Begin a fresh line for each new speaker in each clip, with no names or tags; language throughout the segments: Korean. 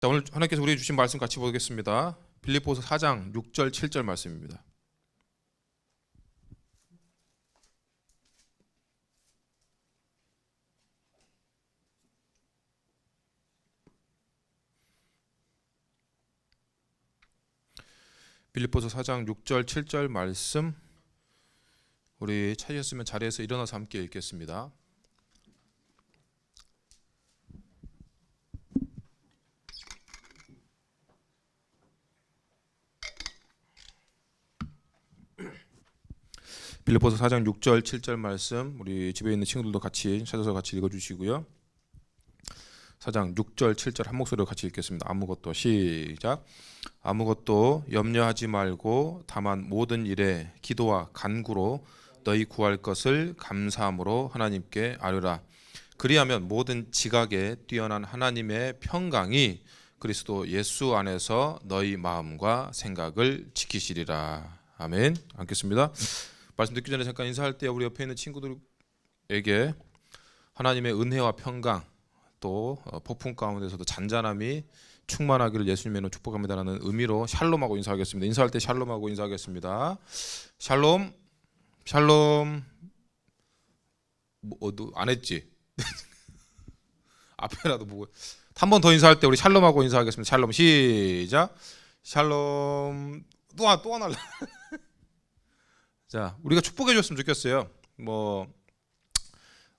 자, 오늘 하나님께서 우리에게 주신 말씀 같이 보겠습니다. 빌립보서 4장 6절 7절 말씀입니다. 빌립보서 4장 6절 7절 말씀, 우리 찾으셨으면 자리에서 일어나서 함께 읽겠습니다. 빌립보서 4장 6절 7절 말씀, 우리 집에 있는 친구들도 같이 찾아서 같이 읽어주시고요. 4장 6절 7절 한 목소리로 같이 읽겠습니다. 아무것도 시작. 아무것도 염려하지 말고 다만 모든 일에 기도와 간구로 너희 구할 것을 감사함으로 하나님께 아뢰라. 그리하면 모든 지각에 뛰어난 하나님의 평강이 그리스도 예수 안에서 너희 마음과 생각을 지키시리라. 아멘. 앉겠습니다. 말씀 듣기 전에 잠깐 인사할 때 우리 옆에 있는 친구들에게 하나님의 은혜와 평강, 또 폭풍 가운데서도 잔잔함이 충만하기를 예수님의 이름으로 축복합니다라는 의미로 샬롬하고 인사하겠습니다. 인사할 때 샬롬하고 인사하겠습니다. 샬롬, 샬롬. 안 했지? 앞에라도 보고 한 번 더 인사할 때 우리 샬롬하고 인사하겠습니다. 샬롬 시작. 샬롬. 또 하나 할래. 자, 우리가 축복해 줬으면 좋겠어요.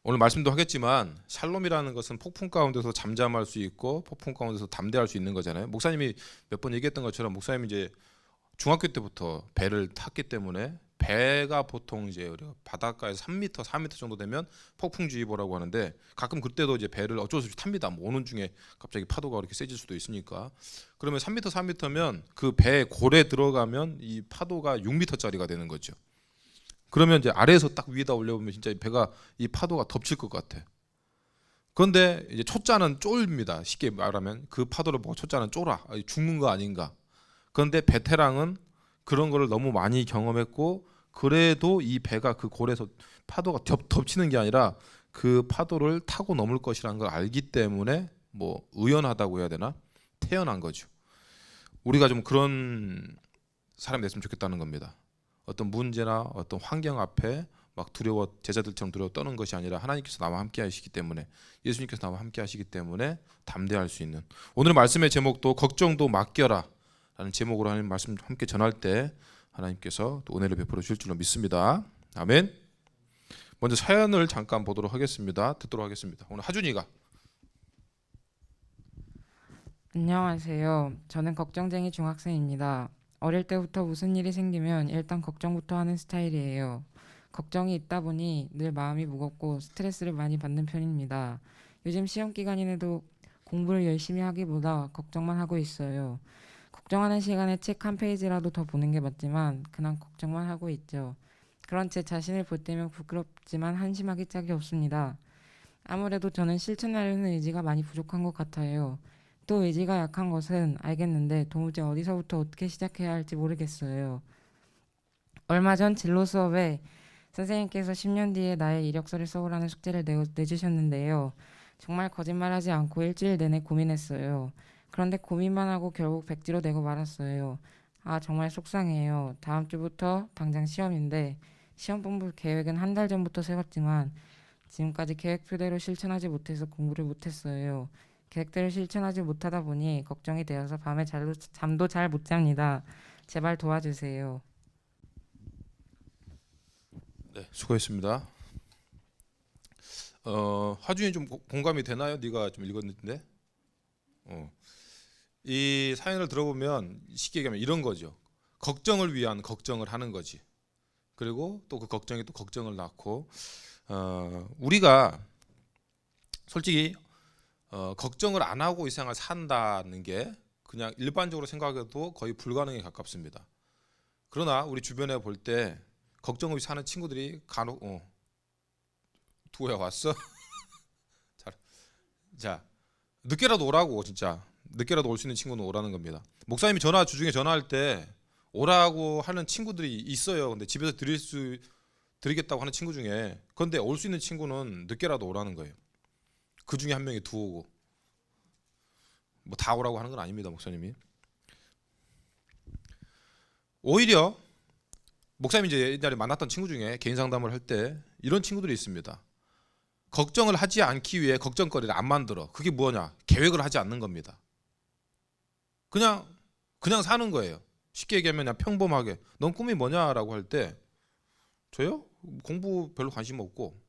오늘 말씀도 하겠지만 샬롬이라는 것은 폭풍 가운데서 잠잠할 수 있고 폭풍 가운데서 담대할 수 있는 거잖아요. 목사님이 몇 번 얘기했던 것처럼 목사님이 이제 중학교 때부터 배를 탔기 때문에 배가 보통 이제 바닷가에서 3m, 4m 정도 되면 폭풍주의보라고 하는데 가끔 그때도 이제 배를 어쩔 수 없이 탑니다. 오는 중에 갑자기 파도가 그렇게 세질 수도 있으니까. 그러면 3m, 4m면 그 배 골에 들어가면 이 파도가 6m짜리가 되는 거죠. 그러면 이제 아래에서 딱 위에다 올려보면 진짜 배가 이 파도가 덮칠 것 같아. 그런데 이제 초짜는 쫄입니다. 쉽게 말하면 그 파도를 보고 초짜는 쫄아. 죽는 거 아닌가. 그런데 베테랑은 그런 거를 너무 많이 경험했고 그래도 이 배가 그 골에서 파도가 덮치는 게 아니라 그 파도를 타고 넘을 것이라는 걸 알기 때문에 의연하다고 해야 되나? 태어난 거죠. 우리가 좀 그런 사람이 됐으면 좋겠다는 겁니다. 어떤 문제나 어떤 환경 앞에 막 두려워 제자들처럼 두려워 떠는 것이 아니라 하나님께서 나와 함께 하시기 때문에 예수님께서 나와 함께 하시기 때문에 담대할 수 있는 오늘 말씀의 제목도 걱정도 맡겨라 라는 제목으로 하나님 말씀 함께 전할 때 하나님께서 또 은혜를 베풀어 주실 줄로 믿습니다. 아멘. 먼저 사연을 잠깐 보도록 하겠습니다. 듣도록 하겠습니다. 오늘 하준이가.
안녕하세요. 저는 걱정쟁이 중학생입니다. 어릴 때부터 무슨 일이 생기면 일단 걱정부터 하는 스타일이에요. 걱정이 있다 보니 늘 마음이 무겁고 스트레스를 많이 받는 편입니다. 요즘 시험 기간인데도 공부를 열심히 하기보다 걱정만 하고 있어요. 걱정하는 시간에 책 한 페이지라도 더 보는 게 맞지만 그냥 걱정만 하고 있죠. 그런 제 자신을 볼 때면 부끄럽지만 한심하기 짝이 없습니다. 아무래도 저는 실천하려는 의지가 많이 부족한 것 같아요. 또 의지가 약한 것은 알겠는데 도무지 어디서부터 어떻게 시작해야 할지 모르겠어요. 얼마 전 진로 수업에 선생님께서 10년 뒤에 나의 이력서를 써오라는 숙제를 내주셨는데요. 정말 거짓말하지 않고 일주일 내내 고민했어요. 그런데 고민만 하고 결국 백지로 내고 말았어요. 아, 정말 속상해요. 다음 주부터 당장 시험인데 시험 공부 계획은 한 달 전부터 세웠지만 지금까지 계획표대로 실천하지 못해서 공부를 못했어요. 계획대로 실천하지 못하다 보니 걱정이 되어서 밤에 잠도 잘 못 잡니다. 제발 도와주세요.
네, 수고했습니다. 하준이 좀 공감이 되나요? 네가 좀 읽었는데. 이 사연을 들어보면 쉽게 얘기하면 이런 거죠. 걱정을 위한 걱정을 하는 거지. 그리고 또 그 걱정이 또 걱정을 낳고 우리가 솔직히 걱정을 안 하고 이 생활을 산다는 게 그냥 일반적으로 생각해도 거의 불가능에 가깝습니다. 그러나 우리 주변에 볼 때 걱정 없이 사는 친구들이 간혹 두호야 왔어? 자, 늦게라도 오라고. 진짜 늦게라도 올 수 있는 친구는 오라는 겁니다. 목사님이 주중에 전화할 때 오라고 하는 친구들이 있어요. 근데 집에서 드리겠다고 하는 친구 중에 그런데 올 수 있는 친구는 늦게라도 오라는 거예요. 그 중에 한 명이 두호고. 뭐 다 오라고 하는 건 아닙니다, 목사님이. 오히려 목사님이 이제 옛날에 만났던 친구 중에 개인 상담을 할 때 이런 친구들이 있습니다. 걱정을 하지 않기 위해 걱정거리를 안 만들어. 그게 뭐냐? 계획을 하지 않는 겁니다. 그냥 사는 거예요. 쉽게 얘기하면 그냥 평범하게. 넌 꿈이 뭐냐라고 할 때 저요? 공부 별로 관심 없고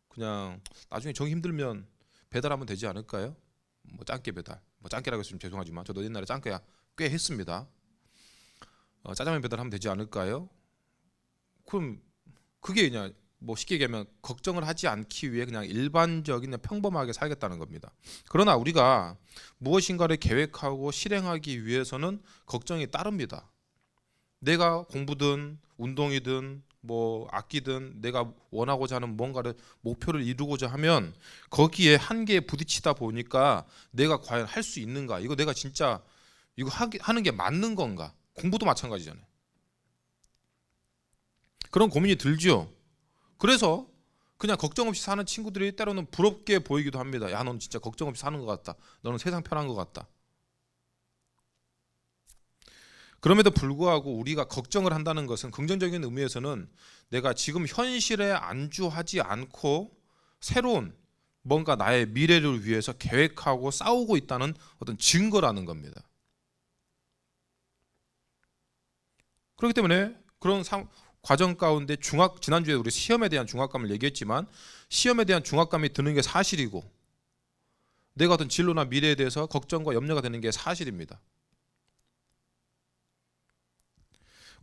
그냥 나중에 정 힘들면 배달하면 되지 않을까요? 뭐 짱깨 배달. 뭐 짱깨라고 했으면 죄송하지만 저도 옛날에 짱깨야 꽤 했습니다. 짜장면 배달하면 되지 않을까요? 그럼 그게 그냥 뭐 쉽게 얘기하면 걱정을 하지 않기 위해 그냥 일반적인 그냥 평범하게 살겠다는 겁니다. 그러나 우리가 무엇인가를 계획하고 실행하기 위해서는 걱정이 따릅니다. 내가 공부든 운동이든 뭐 악기든 내가 원하고자 하는 뭔가를 목표를 이루고자 하면 거기에 한계에 부딪히다 보니까 내가 과연 할 수 있는가? 이거 내가 진짜 이거 하는 게 맞는 건가? 공부도 마찬가지잖아요. 그런 고민이 들죠. 그래서 그냥 걱정 없이 사는 친구들이 때로는 부럽게 보이기도 합니다. 야, 너는 진짜 걱정 없이 사는 것 같다. 너는 세상 편한 것 같다. 그럼에도 불구하고 우리가 걱정을 한다는 것은 긍정적인 의미에서는 내가 지금 현실에 안주하지 않고 새로운 뭔가 나의 미래를 위해서 계획하고 싸우고 있다는 어떤 증거라는 겁니다. 그렇기 때문에 그런 과정 가운데 지난주에 우리 시험에 대한 중압감을 얘기했지만 시험에 대한 중압감이 드는 게 사실이고 내가 어떤 진로나 미래에 대해서 걱정과 염려가 되는 게 사실입니다.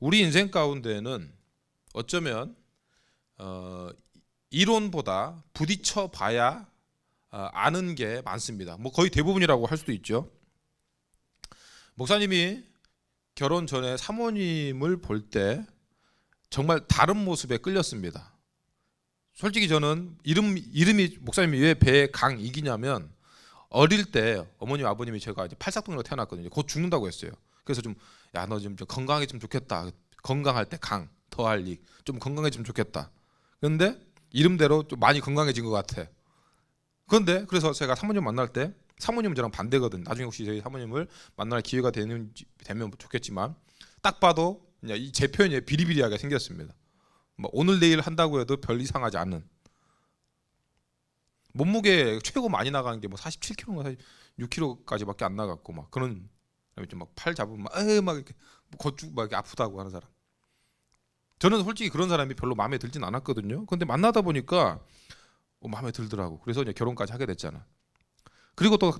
우리 인생 가운데는 어쩌면 이론보다 부딪혀 봐야 아는 게 많습니다. 뭐 거의 대부분이라고 할 수도 있죠. 목사님이 결혼 전에 사모님을 볼 때 정말 다른 모습에 끌렸습니다. 솔직히 저는 이름이 목사님이 왜 배에 강익이냐면 어릴 때 어머님 아버님이 제가 이제 팔삭동으로 태어났거든요. 곧 죽는다고 했어요. 그래서 좀 야 너 좀 건강해지면 좋겠다. 건강할 때 강 더할 익 좀 건강해지면 좋겠다. 그런데 이름대로 좀 많이 건강해진 것 같아. 그런데 그래서 제가 사모님 만날 때 사모님은 저랑 반대거든. 나중에 혹시 저희 사모님을 만날 기회가 되면 좋겠지만 딱 봐도 제 표현이 비리비리하게 생겼습니다. 뭐 오늘 내일 한다고 해도 별 이상하지 않은 몸무게 최고 많이 나가는 게 뭐 47kg인가 46kg까지밖에 안 나갔고 막 그런 막 팔 잡으면 막 이렇게 걷죽 막 이렇게 아프다고 하는 사람. 저는 솔직히 그런 사람이 별로 마음에 들진 않았거든요. 근데 만나다 보니까 마음에 들더라고. 그래서 이제 결혼까지 하게 됐잖아. 그리고 또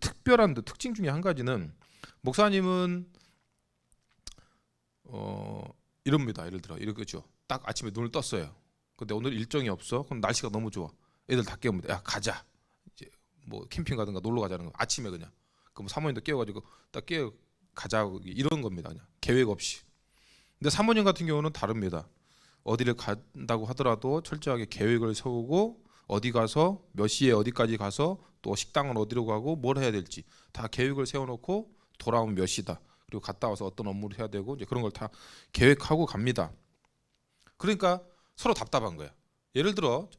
특별한 특징 중에 한 가지는 목사님은 이럽니다. 예를 들어 이렇게죠. 딱 아침에 눈을 떴어요. 근데 오늘 일정이 없어. 그럼 날씨가 너무 좋아. 애들 다 깨웁니다. 야 가자. 이제 뭐 캠핑 가든가 놀러 가자는 거. 아침에 그냥. 그럼 사모님도 깨워가지고 딱 깨워 가자 이런 겁니다. 그냥 계획 없이. 근데 사모님 같은 경우는 다릅니다. 어디를 간다고 하더라도 철저하게 계획을 세우고 어디 가서 몇 시에 어디까지 가서 또 식당은 어디로 가고 뭘 해야 될지 다 계획을 세워놓고 돌아오면 몇 시다. 그리고 갔다 와서 어떤 업무를 해야 되고 이제 그런 걸 다 계획하고 갑니다. 그러니까 서로 답답한 거야. 예를 들어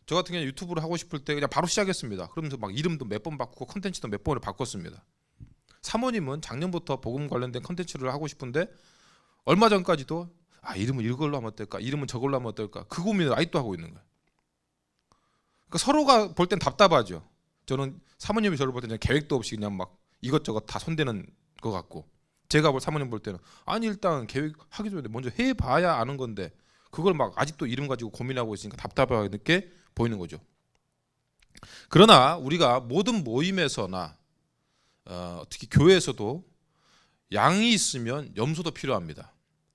저 같은 경우는 유튜브를 하고 싶을 때 그냥 바로 시작했습니다. 그러면서 막 이름도 몇 번 바꾸고 컨텐츠도 몇 번을 바꿨습니다. 사모님은 작년부터 복음 관련된 컨텐츠를 하고 싶은데 얼마 전까지도 이름은 이걸로 하면 어떨까? 이름은 저걸로 하면 어떨까? 그 고민을 아직도 하고 있는 거예요. 그러니까 서로가 볼 땐 답답하죠. 저는 사모님이 저를 볼 때는 계획도 없이 그냥 막 이것저것 다 손대는 것 같고 제가 사모님 볼 때는 일단 계획하기 전에 먼저 해봐야 아는 건데 그걸 막 아직도 이름 가지고 고민하고 있으니까 답답하게 보이는 거죠. 그러나 우리가 모든 모임에서나 특히 교회에서도 양이 있으면 염소도 필요합니다.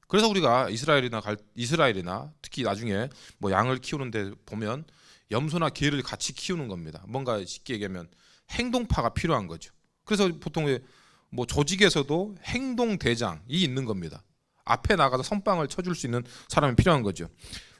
그래서 우리가 이스라엘이나 특히 나중에 뭐 양을 키우는데 보면 염소나 개를 같이 키우는 겁니다. 뭔가 쉽게 얘기하면 행동파가 필요한 거죠. 그래서 보통 뭐 조직에서도 행동 대장이 있는 겁니다. 앞에 나가서 선빵을 쳐줄 수 있는 사람이 필요한 거죠.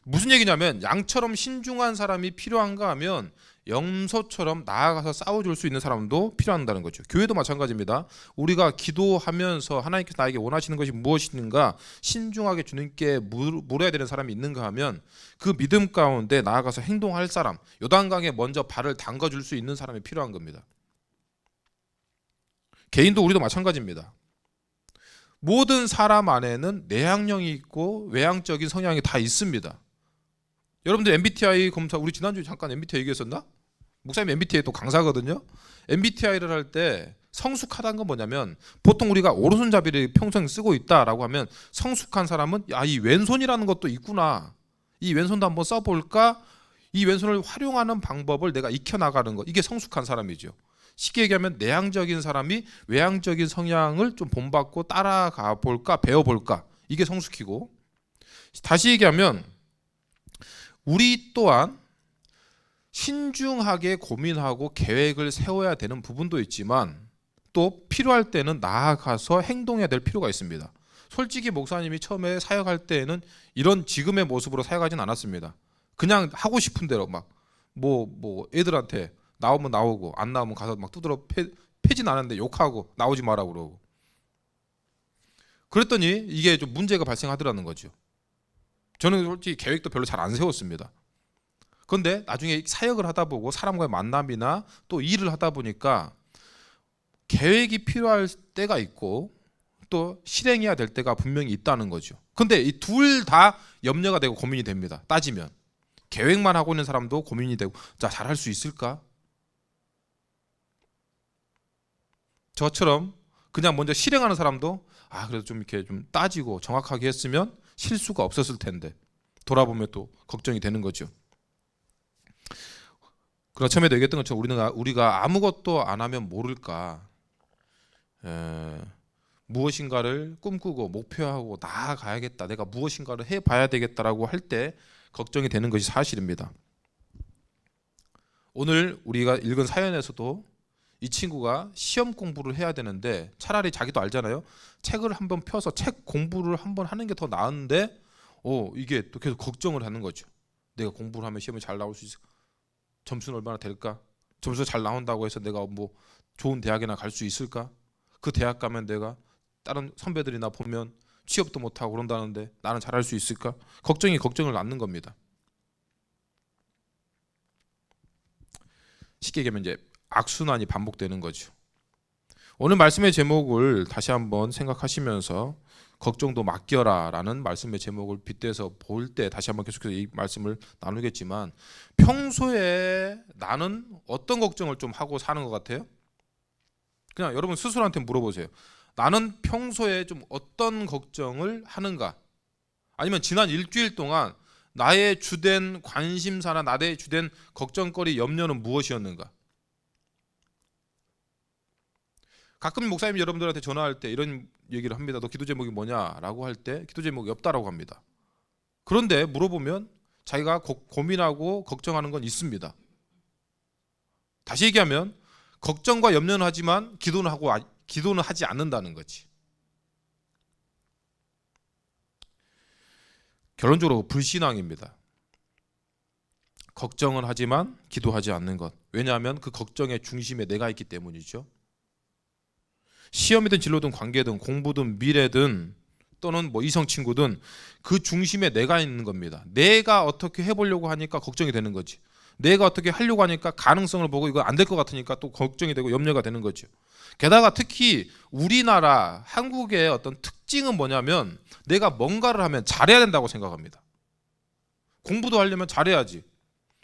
무슨 얘기냐면 양처럼 신중한 사람이 필요한가 하면 염소처럼 나아가서 싸워줄 수 있는 사람도 필요한다는 거죠. 교회도 마찬가지입니다. 우리가 기도하면서 하나님께서 나에게 원하시는 것이 무엇인가 신중하게 주님께 물어야 되는 사람이 있는가 하면 그 믿음 가운데 나아가서 행동할 사람, 요단강에 먼저 발을 담가줄 수 있는 사람이 필요한 겁니다. 개인도 우리도 마찬가지입니다. 모든 사람 안에는 내향형이 있고 외향적인 성향이 다 있습니다. 여러분들 MBTI 검사, 우리 지난주에 잠깐 MBTI 얘기했었나? 목사님 MBTI 또 강사거든요. MBTI를 할 때 성숙하다는 건 뭐냐면, 보통 우리가 오른손잡이를 평생 쓰고 있다라고 하면 성숙한 사람은 이 왼손이라는 것도 있구나, 이 왼손도 한번 써볼까, 이 왼손을 활용하는 방법을 내가 익혀나가는 것, 이게 성숙한 사람이죠. 쉽게 얘기하면 내향적인 사람이 외향적인 성향을 좀 본받고 따라가 볼까, 배워볼까, 이게 성숙이고, 다시 얘기하면 우리 또한 신중하게 고민하고 계획을 세워야 되는 부분도 있지만 또 필요할 때는 나아가서 행동해야 될 필요가 있습니다. 솔직히 목사님이 처음에 사역할 때에는 이런 지금의 모습으로 사역하진 않았습니다. 그냥 하고 싶은 대로 막 뭐 애들한테 나오면 나오고 안 나오면 가서 막 두드러 패진 않았는데 욕하고 나오지 마라 그러고, 그랬더니 이게 좀 문제가 발생하더라는 거죠. 저는 솔직히 계획도 별로 잘 안 세웠습니다. 그런데 나중에 사역을 하다 보고 사람과의 만남이나 또 일을 하다 보니까 계획이 필요할 때가 있고 또 실행해야 될 때가 분명히 있다는 거죠. 근데 이 둘 다 염려가 되고 고민이 됩니다. 따지면 계획만 하고 있는 사람도 고민이 되고, 자, 잘할 수 있을까? 저처럼 그냥 먼저 실행하는 사람도 그래도 좀 이렇게 좀 따지고 정확하게 했으면 실수가 없었을 텐데, 돌아보면 또 걱정이 되는 거죠. 그러나 처음에도 얘기했던 것처럼 우리가 아무것도 안 하면 모를까, 무엇인가를 꿈꾸고 목표하고 나아가야겠다, 내가 무엇인가를 해봐야 되겠다라고 할 때 걱정이 되는 것이 사실입니다. 오늘 우리가 읽은 사연에서도 이 친구가 시험 공부를 해야 되는데 차라리, 자기도 알잖아요, 책을 한번 펴서 책 공부를 한번 하는 게 더 나은데 이게 또 계속 걱정을 하는 거죠. 내가 공부를 하면 시험에 잘 나올 수 있을까? 점수는 얼마나 될까? 점수 잘 나온다고 해서 내가 뭐 좋은 대학이나 갈 수 있을까? 그 대학 가면 내가 다른 선배들이나 보면 취업도 못하고 그런다는데 나는 잘할 수 있을까? 걱정을 낳는 겁니다. 쉽게 얘기하면 이제 악순환이 반복되는 거죠. 오늘 말씀의 제목을 다시 한번 생각하시면서 걱정도 맡겨라 라는 말씀의 제목을 빗대서 볼 때 다시 한번 계속해서 이 말씀을 나누겠지만, 평소에 나는 어떤 걱정을 좀 하고 사는 것 같아요? 그냥 여러분 스스로한테 물어보세요. 나는 평소에 좀 어떤 걱정을 하는가? 아니면 지난 일주일 동안 나의 주된 관심사나 나의 주된 걱정거리, 염려는 무엇이었는가? 가끔 목사님이 여러분들한테 전화할 때 이런 얘기를 합니다. 너 기도 제목이 뭐냐라고 할 때 기도 제목이 없다라고 합니다. 그런데 물어보면 자기가 고민하고 걱정하는 건 있습니다. 다시 얘기하면 걱정과 염려는 하지만 기도는 하지 않는다는 거지. 결론적으로 불신앙입니다. 걱정은 하지만 기도하지 않는 것. 왜냐하면 그 걱정의 중심에 내가 있기 때문이죠. 시험이든 진로든 관계든 공부든 미래든 또는 뭐 이성 친구든 그 중심에 내가 있는 겁니다. 내가 어떻게 해보려고 하니까 걱정이 되는 거지. 내가 어떻게 하려고 하니까 가능성을 보고 이거 안 될 것 같으니까 또 걱정이 되고 염려가 되는 거죠. 게다가 특히 우리나라 한국의 어떤 특징은 뭐냐면, 내가 뭔가를 하면 잘해야 된다고 생각합니다. 공부도 하려면 잘해야지.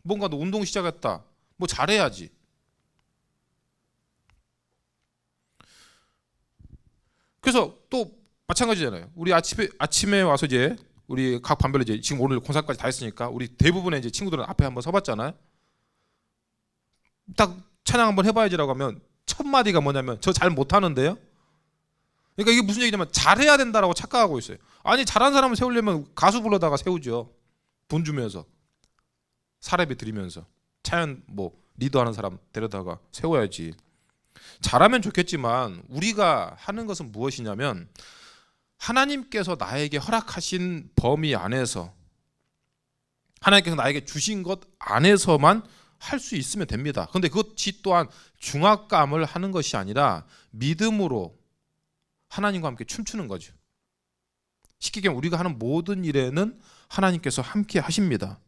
뭔가 너 운동 시작했다, 뭐 잘해야지. 그래서 또 마찬가지잖아요. 우리 아침에 와서 이제 우리 각 반별로 이제 지금 오늘 콘서트까지 다 했으니까 우리 대부분의 이제 친구들은 앞에 한번 서봤잖아요. 딱 찬양 한번 해봐야지라고 하면 첫 마디가 뭐냐면 저 잘 못하는데요. 그러니까 이게 무슨 얘기냐면 잘해야 된다라고 착각하고 있어요. 아니, 잘하는 사람을 세우려면 가수 불러다가 세우죠. 돈 주면서, 사례비 드리면서, 차연 뭐 리더하는 사람 데려다가 세워야지. 잘하면 좋겠지만 우리가 하는 것은 무엇이냐면, 하나님께서 나에게 허락하신 범위 안에서, 하나님께서 나에게 주신 것 안에서만 할 수 있으면 됩니다. 그런데 그것이 또한 중압감을 하는 것이 아니라 믿음으로 하나님과 함께 춤추는 거죠. 쉽게 얘기하면 우리가 하는 모든 일에는 하나님께서 함께 하십니다.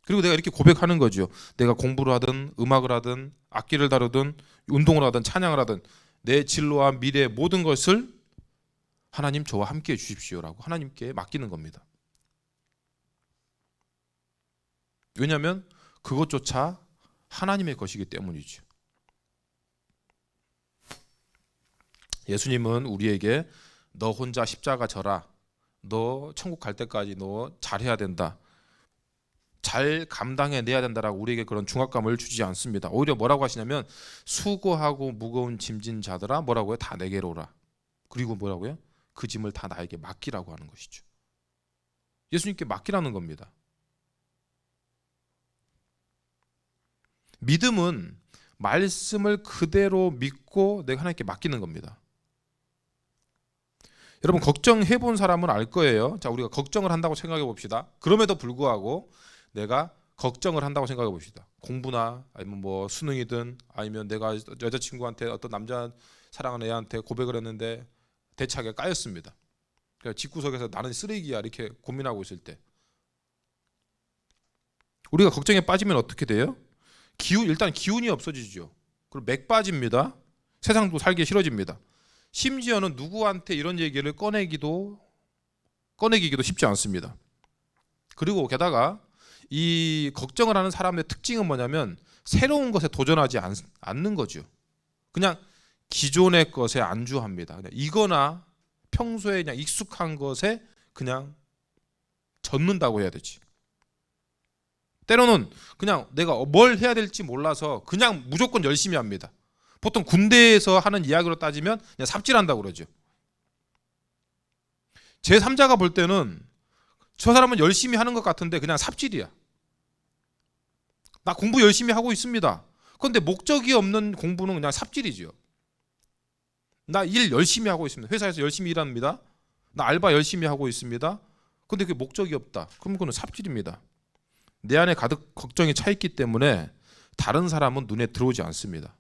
그리고 내가 이렇게 고백하는 거죠. 내가 공부를 하든 음악을 하든 악기를 다루든 운동을 하든 찬양을 하든 내 진로와 미래의 모든 것을 하나님 저와 함께 해 주십시오라고 하나님께 맡기는 겁니다. 왜냐하면 그것조차 하나님의 것이기 때문이죠. 예수님은 우리에게 너 혼자 십자가 져라, 너 천국 갈 때까지 너 잘해야 된다, 잘 감당해내야 된다라고 우리에게 그런 중압감을 주지 않습니다. 오히려 뭐라고 하시냐면 수고하고 무거운 짐진 자들아 뭐라고요? 다 내게로 오라. 그리고 뭐라고요? 그 짐을 다 나에게 맡기라고 하는 것이죠. 예수님께 맡기라는 겁니다. 믿음은 말씀을 그대로 믿고 내가 하나님께 맡기는 겁니다. 여러분 걱정해 본 사람은 알 거예요. 자, 우리가 걱정을 한다고 생각해 봅시다. 그럼에도 불구하고 내가 걱정을 한다고 생각해 봅시다. 공부나 아니면 뭐 수능이든 아니면 내가 여자친구한테 어떤 남자 사랑하는 애한테 고백을 했는데 대차게 까였습니다. 그러니까 집구석에서 나는 쓰레기야 이렇게 고민하고 있을 때 우리가 걱정에 빠지면 어떻게 돼요? 일단 기운이 없어지죠. 그리고 맥 빠집니다. 세상도 살기 싫어집니다. 심지어는 누구한테 이런 얘기를 꺼내기도 쉽지 않습니다. 그리고 게다가 이 걱정을 하는 사람의 특징은 뭐냐면 새로운 것에 도전하지 않는 거죠. 그냥 기존의 것에 안주합니다. 그냥 이거나 평소에 그냥 익숙한 것에 그냥 젖는다고 해야 되지. 때로는 그냥 내가 뭘 해야 될지 몰라서 그냥 무조건 열심히 합니다. 보통 군대에서 하는 이야기로 따지면 그냥 삽질한다고 그러죠. 제3자가 볼 때는 저 사람은 열심히 하는 것 같은데 그냥 삽질이야. 나 공부 열심히 하고 있습니다. 그런데 목적이 없는 공부는 그냥 삽질이죠. 나 일 열심히 하고 있습니다. 회사에서 열심히 일합니다. 나 알바 열심히 하고 있습니다. 그런데 그게 목적이 없다. 그럼 그건 삽질입니다. 내 안에 가득 걱정이 차 있기 때문에 다른 사람은 눈에 들어오지 않습니다.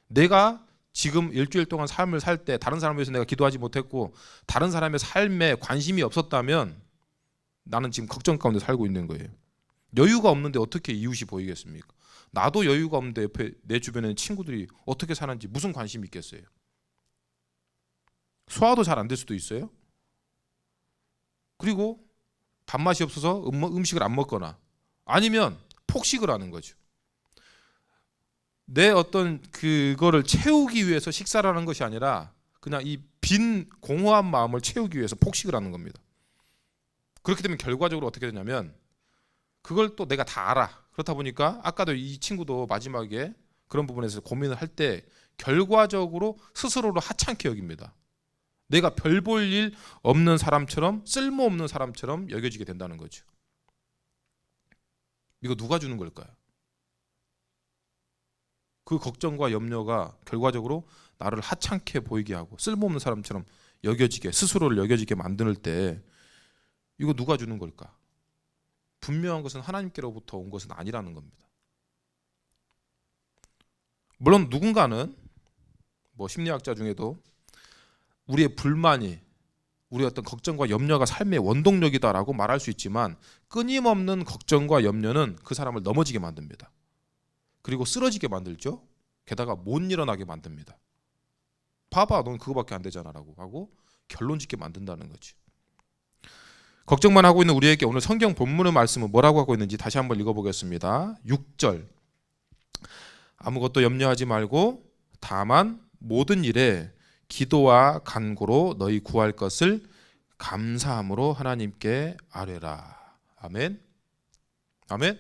내가 지금 일주일 동안 삶을 살 때 다른 사람을 위해서 내가 기도하지 못했고 다른 사람의 삶에 관심이 없었다면 나는 지금 걱정 가운데 살고 있는 거예요. 여유가 없는데 어떻게 이웃이 보이겠습니까? 나도 여유가 없는데 옆에 내 주변에 있는 친구들이 어떻게 사는지 무슨 관심이 있겠어요? 소화도 잘 안 될 수도 있어요. 그리고 밥맛이 없어서 음식을 안 먹거나 아니면 폭식을 하는 거죠. 내 어떤 그거를 채우기 위해서 식사를 하는 것이 아니라 그냥 이 빈 공허한 마음을 채우기 위해서 폭식을 하는 겁니다. 그렇게 되면 결과적으로 어떻게 되냐면 그걸 또 내가 다 알아. 그렇다 보니까 아까도 이 친구도 마지막에 그런 부분에서 고민을 할 때 결과적으로 스스로를 하찮게 여깁니다. 내가 별 볼 일 없는 사람처럼 쓸모없는 사람처럼 여겨지게 된다는 거죠. 이거 누가 주는 걸까요? 그 걱정과 염려가 결과적으로 나를 하찮게 보이게 하고 쓸모없는 사람처럼 여겨지게 스스로를 여겨지게 만들 때 이거 누가 주는 걸까? 분명한 것은 하나님께로부터 온 것은 아니라는 겁니다. 물론 누군가는 뭐 심리학자 중에도 우리의 불만이 우리의 어떤 걱정과 염려가 삶의 원동력이다라고 말할 수 있지만 끊임없는 걱정과 염려는 그 사람을 넘어지게 만듭니다. 그리고 쓰러지게 만들죠. 게다가 못 일어나게 만듭니다. 봐봐, 넌 그거밖에 안 되잖아 라고 하고 결론 짓게 만든다는 거지. 걱정만 하고 있는 우리에게 오늘 성경 본문의 말씀은 뭐라고 하고 있는지 다시 한번 읽어보겠습니다. 6절 아무것도 염려하지 말고 다만 모든 일에 기도와 간구로 너희 구할 것을 감사함으로 하나님께 아뢰라. 아멘. 아멘.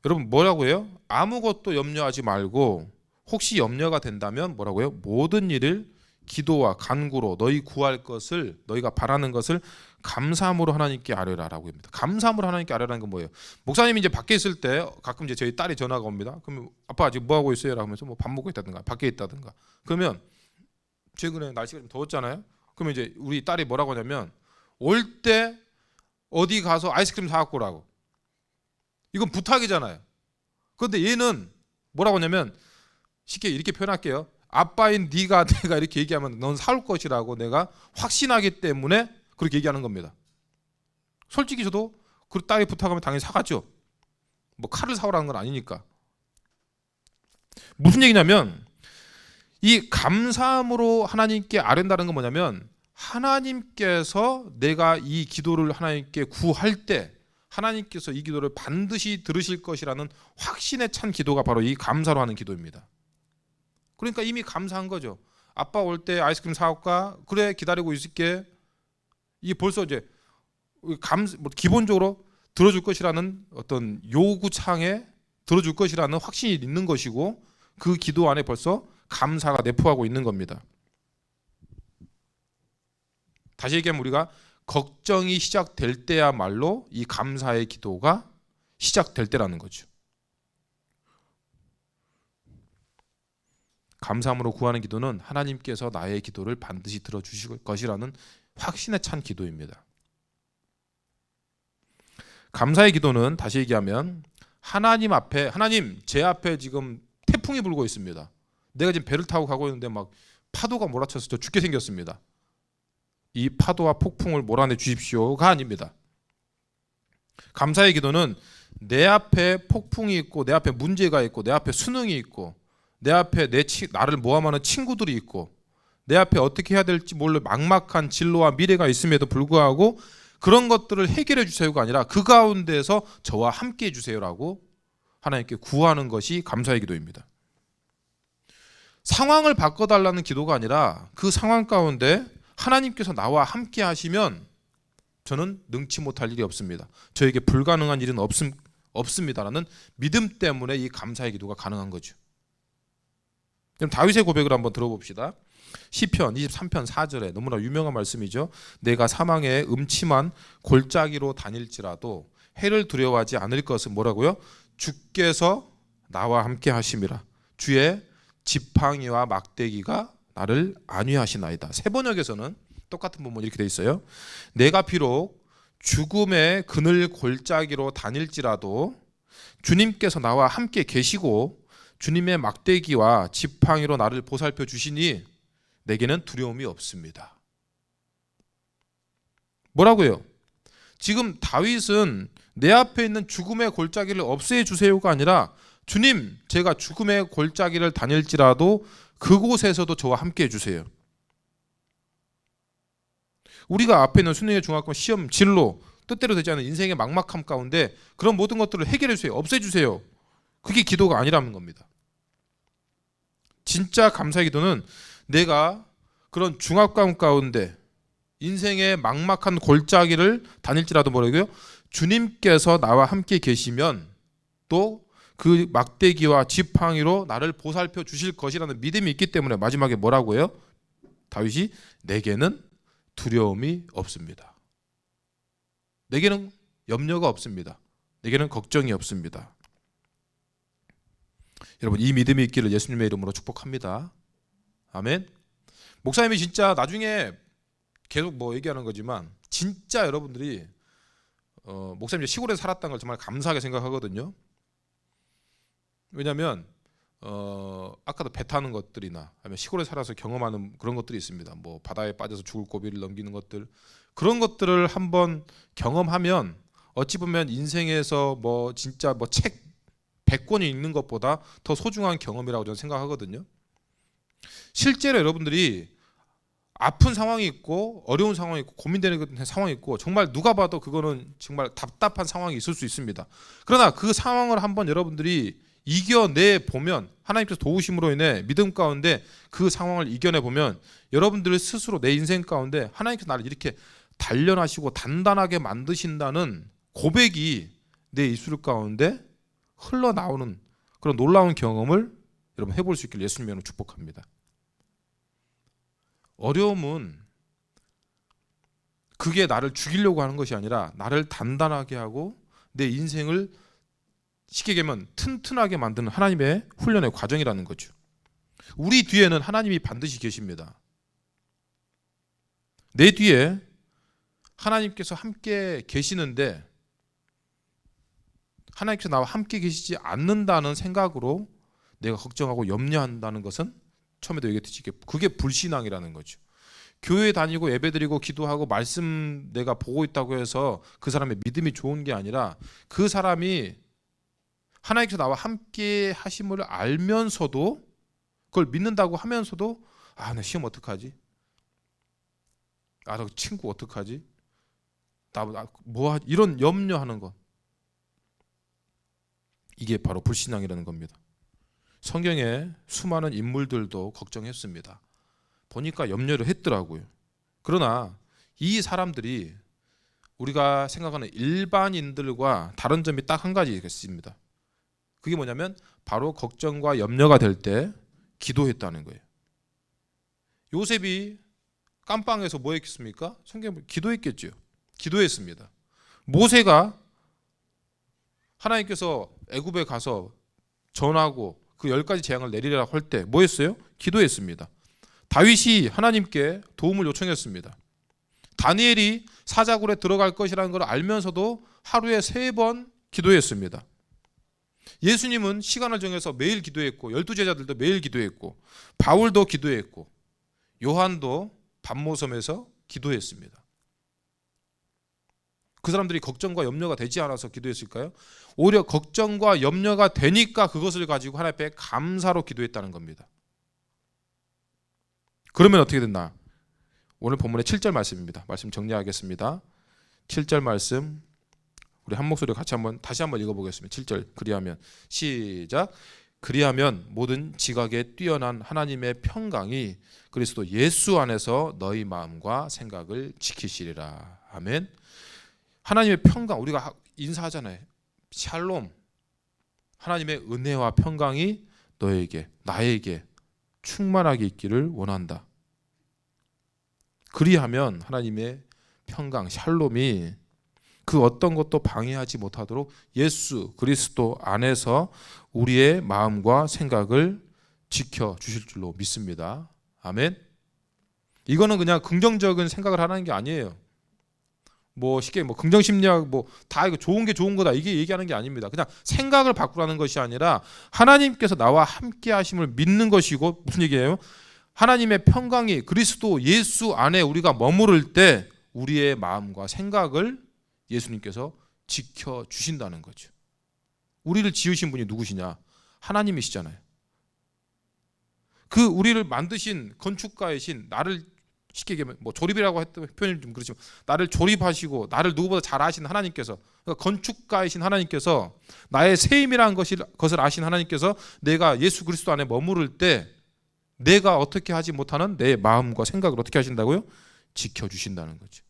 여러분 뭐라고 해요? 아무것도 염려하지 말고 혹시 염려가 된다면 뭐라고 해요? 모든 일을 기도와 간구로 너희 구할 것을 너희가 바라는 것을 감사함으로 하나님께 아뢰라라고 합니다. 감사함으로 하나님께 아뢰라는 건 뭐예요? 목사님이 이제 밖에 있을 때 가끔 이제 저희 딸이 전화가 옵니다. 그러면 아빠 지금 뭐 하고 있어요? 라고 하면서 뭐 밥 먹고 있다든가 밖에 있다든가. 그러면 최근에 날씨가 좀 더웠잖아요. 그러면 이제 우리 딸이 뭐라고 하냐면 올 때 어디 가서 아이스크림 사갖고 오라고. 이건 부탁이잖아요. 그런데 얘는 뭐라고 하냐면 쉽게 이렇게 표현할게요. 아빠인 네가 내가 이렇게 얘기하면 넌 사올 것이라고 내가 확신하기 때문에 그렇게 얘기하는 겁니다. 솔직히 저도 그 딸이 부탁하면 당연히 사가죠. 뭐 칼을 사오라는 건 아니니까. 무슨 얘기냐면 이 감사함으로 하나님께 아뢰는다는 건 뭐냐면 하나님께서 내가 이 기도를 하나님께 구할 때 하나님께서 이 기도를 반드시 들으실 것이라는 확신에 찬 기도가 바로 이 감사로 하는 기도입니다. 그러니까 이미 감사한 거죠. 아빠 올 때 아이스크림 사올까? 그래, 기다리고 있을게. 이게 벌써 이제 기본적으로 들어줄 것이라는 어떤 요구창에 들어줄 것이라는 확신이 있는 것이고, 그 기도 안에 벌써 감사가 내포하고 있는 겁니다. 다시 얘기하면 우리가 걱정이 시작될 때야말로 이 감사의 기도가 시작될 때라는 거죠. 감사함으로 구하는 기도는 하나님께서 나의 기도를 반드시 들어주실 것이라는 확신에 찬 기도입니다. 감사의 기도는 다시 얘기하면 하나님 앞에, 하나님 제 앞에 지금 태풍이 불고 있습니다. 내가 지금 배를 타고 가고 있는데 막 파도가 몰아쳐서 저 죽게 생겼습니다. 이 파도와 폭풍을 몰아내 주십시오가 아닙니다. 감사의 기도는 내 앞에 폭풍이 있고, 내 앞에 문제가 있고, 내 앞에 수능이 있고, 내 앞에 나를 모함하는 친구들이 있고, 내 앞에 어떻게 해야 될지 몰라 막막한 진로와 미래가 있음에도 불구하고 그런 것들을 해결해 주세요가 아니라 그 가운데서 저와 함께 해주세요라고 하나님께 구하는 것이 감사의 기도입니다. 상황을 바꿔달라는 기도가 아니라 그 상황 가운데 하나님께서 나와 함께 하시면 저는 능치 못할 일이 없습니다. 저에게 불가능한 일은 없습니다라는 믿음 때문에 이 감사의 기도가 가능한 거죠. 그럼 다윗의 고백을 한번 들어봅시다. 시편 23편 4절에 너무나 유명한 말씀이죠. 내가 사망의 음침한 골짜기로 다닐지라도 해를 두려워하지 않을 것은 뭐라고요? 주께서 나와 함께 하심이라. 주의 지팡이와 막대기가 나를 안위하시나이다. 세번역에서는 똑같은 부분 이렇게 돼 있어요. 내가 비록 죽음의 그늘 골짜기로 다닐지라도 주님께서 나와 함께 계시고 주님의 막대기와 지팡이로 나를 보살펴 주시니 내게는 두려움이 없습니다. 뭐라고요? 지금 다윗은 내 앞에 있는 죽음의 골짜기를 없애 주세요가 아니라 주님, 제가 죽음의 골짜기를 다닐지라도 그곳에서도 저와 함께 해주세요. 우리가 앞에 있는 수능의 중학교 시험, 진로, 뜻대로 되지 않은 인생의 막막함 가운데 그런 모든 것들을 해결해 주세요. 없애주세요. 그게 기도가 아니라는 겁니다. 진짜 감사의 기도는 내가 그런 중압감 가운데 인생의 막막한 골짜기를 다닐지라도 뭐라고요? 주님께서 나와 함께 계시면 또 그 막대기와 지팡이로 나를 보살펴 주실 것이라는 믿음이 있기 때문에 마지막에 뭐라고요? 다윗이 내게는 두려움이 없습니다. 내게는 염려가 없습니다. 내게는 걱정이 없습니다. 여러분, 이 믿음이 있기를 예수님의 이름으로 축복합니다. 아멘. 목사님이 진짜 나중에 계속 뭐 얘기하는 거지만 진짜 여러분들이 목사님이 시골에 살았다는 걸 정말 감사하게 생각하거든요. 왜냐하면 아까도 배 타는 것들이나 아니면 시골에 살아서 경험하는 그런 것들이 있습니다. 뭐 바다에 빠져서 죽을 고비를 넘기는 것들, 그런 것들을 한번 경험하면 어찌 보면 인생에서 뭐 진짜 뭐 책 100권이 읽는 것보다 더 소중한 경험이라고 저는 생각하거든요. 실제로 여러분들이 아픈 상황이 있고 어려운 상황이 있고 고민되는 상황이 있고 정말 누가 봐도 그거는 정말 답답한 상황이 있을 수 있습니다. 그러나 그 상황을 한번 여러분들이 이겨내 보면, 하나님께서 도우심으로 인해 믿음 가운데 그 상황을 이겨내 보면 여러분들 스스로 내 인생 가운데 하나님께서 나를 이렇게 단련하시고 단단하게 만드신다는 고백이 내 입술 가운데 흘러나오는 그런 놀라운 경험을 여러분 해볼 수 있길 예수님으로 축복합니다. 어려움은 그게 나를 죽이려고 하는 것이 아니라 나를 단단하게 하고 내 인생을 쉽게 얘기하면 튼튼하게 만드는 하나님의 훈련의 과정이라는 거죠. 우리 뒤에는 하나님이 반드시 계십니다. 내 뒤에 하나님께서 함께 계시는데 하나님께서 나와 함께 계시지 않는다는 생각으로 내가 걱정하고 염려한다는 것은 처음에도 얘기했듯이 그게 불신앙이라는 거죠. 교회 다니고 예배드리고 기도하고 말씀 내가 보고 있다고 해서 그 사람의 믿음이 좋은 게 아니라 그 사람이 하나님께서 나와 함께 하심을 알면서도 그걸 믿는다고 하면서도 나 시험 어떡하지? 나 친구 어떡하지? 뭐 하지? 이런 염려하는 것. 이게 바로 불신앙이라는 겁니다. 성경에 수많은 인물들도 걱정했습니다. 보니까 염려를 했더라고요. 그러나 이 사람들이 우리가 생각하는 일반인들과 다른 점이 딱 한 가지 있습니다. 그게 뭐냐면 바로 걱정과 염려가 될 때 기도했다는 거예요. 요셉이 깜빵에서 뭐 했겠습니까? 성경에 기도했겠죠. 기도했습니다. 모세가 하나님께서 애굽에 가서 전하고 그 10가지 재앙을 내리라고 할 때 뭐 했어요? 기도했습니다. 다윗이 하나님께 도움을 요청했습니다. 다니엘이 사자굴에 들어갈 것이라는 걸 알면서도 하루에 3번 기도했습니다. 예수님은 시간을 정해서 매일 기도했고 12제자들도 매일 기도했고 바울도 기도했고 요한도 밤모섬에서 기도했습니다. 그 사람들이 걱정과 염려가 되지 않아서 기도했을까요? 오히려 걱정과 염려가 되니까 그것을 가지고 하나님 앞에 감사로 기도했다는 겁니다. 그러면 어떻게 됐나? 오늘 본문의 7절 말씀입니다. 말씀 정리하겠습니다. 7절 말씀 우리 한 목소리로 같이 다시 한번 읽어보겠습니다. 7절 그리하면 시작. 그리하면 모든 지각에 뛰어난 하나님의 평강이 그리스도 예수 안에서 너희 마음과 생각을 지키시리라. 아멘. 하나님의 평강, 우리가 인사하잖아요. 샬롬. 하나님의 은혜와 평강이 너에게, 나에게 충만하게 있기를 원한다. 그리하면 하나님의 평강, 샬롬이 그 어떤 것도 방해하지 못하도록 예수 그리스도 안에서 우리의 마음과 생각을 지켜주실 줄로 믿습니다. 아멘. 이거는 그냥 긍정적인 생각을 하라는 게 아니에요. 쉽게 긍정심리학 다 이거 좋은 게 좋은 거다 이게 얘기하는 게 아닙니다. 그냥 생각을 바꾸라는 것이 아니라 하나님께서 나와 함께 하심을 믿는 것이고, 무슨 얘기예요? 하나님의 평강이 그리스도 예수 안에 우리가 머무를 때 우리의 마음과 생각을 예수님께서 지켜주신다는 거죠. 우리를 지으신 분이 누구시냐? 하나님이시잖아요. 그 우리를 만드신 건축가이신, 나를 쉽게 얘기하면 조립이라고 했던 표현이 좀 그렇지만 나를 조립하시고 나를 누구보다 잘 아시는 하나님께서, 그러니까 건축가이신 하나님께서, 나의 세임이라는 것을 아신 하나님께서 내가 예수 그리스도 안에 머무를 때 내가 어떻게 하지 못하는 내 마음과 생각을 어떻게 하신다고요? 지켜주신다는 거죠.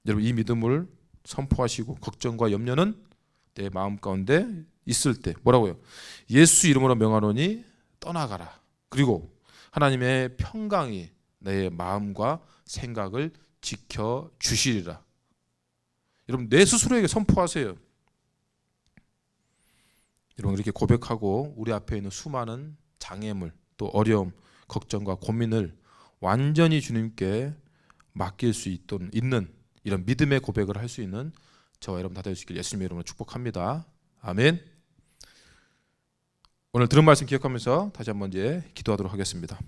여러분, 이 믿음을 선포하시고 걱정과 염려는 내 마음 가운데 있을 때 뭐라고요? 예수 이름으로 명하노니 떠나가라. 그리고 하나님의 평강이 내 마음과 생각을 지켜주시리라. 여러분, 내 스스로에게 선포하세요. 여러분, 이렇게 고백하고 우리 앞에 있는 수많은 장애물, 또 어려움, 걱정과 고민을 완전히 주님께 맡길 수 있는 이런 믿음의 고백을 할 수 있는 저와 여러분 다 될 수 있길 예수님의 이름으로 축복합니다. 아멘. 오늘 들은 말씀 기억하면서 다시 한번 기도하도록 하겠습니다.